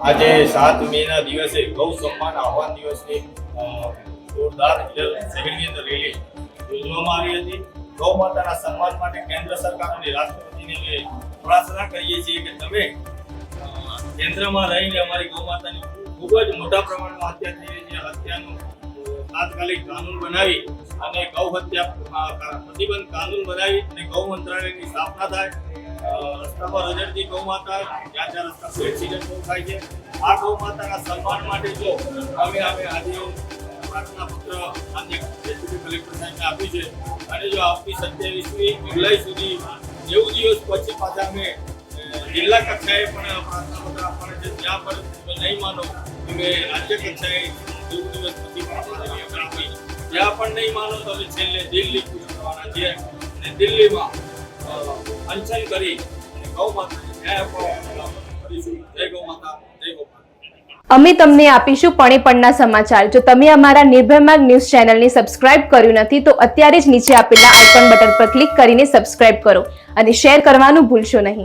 આજે 7 મેના દિવસે ગૌ સન્માન આહવાન દિવસની જોરદાર શહેરની અંદર રેલી યોજવામાં આવી હતી। ગૌ માતાના સન્માન માટે કેન્દ્ર સરકાર અને રાષ્ટ્રપતિને પ્રાર્થના કરીએ છીએ કે તમે કેન્દ્રમાં રહીને અમારી ગૌ માતાની ખૂબ જ મોટા પ્રમાણમાં હત્યા થઈ રહી છે। હત્યાનું તાત્કાલિક કાનૂન બનાવી અને ગૌ હત્યા પ્રતિબંધ કાનૂન બનાવી અને ગૌ મંત્રાલયની સ્થાપના થાય। રસ્તામાં રજડતી ગૌ માતા જ્યાં રસ્તા પર એક્સિડન્ટ બહુ થાય છે। આ ગૌ માતાના સન્માન માટે જો અમે આજે પ્રાર્થના પત્ર આજે ડેપ્યુટી કલેક્ટર સાહેબને આપ્યું છે અને જો આવતી 27મી જુલાઈ સુધી 90 દિવસ પછી પાછા અમે જિલ્લા કક્ષાએ પણ પ્રાર્થના પત્ર આપવાના છે। ત્યાં પર નહીં માનો અમે રાજ્ય કક્ષાએ 90 દિવસ પછી પ્રાર્થના આપી। ત્યાં પણ નહીં માનો તો અમે છેલ્લે દિલ્હી કૂચ કરવાના છીએ અને દિલ્હીમાં અંચન કરી ગૌ માતાને ન્યાય અપાવવાનો કરીશું। જય ગૌ માતા, જય ગૌ માતા। અમે તમને આપીશું પણેપણના સમાચાર। જો તમે અમારા નિર્ભય માર્ગ ન્યૂઝ ચેનલને સબસ્ક્રાઇબ કર્યું નથી તો અત્યારે જ નીચે આપેલા આઇકોન બટન પર ક્લિક કરીને સબસ્ક્રાઇબ કરો અને શેર કરવાનું ભૂલશો નહીં।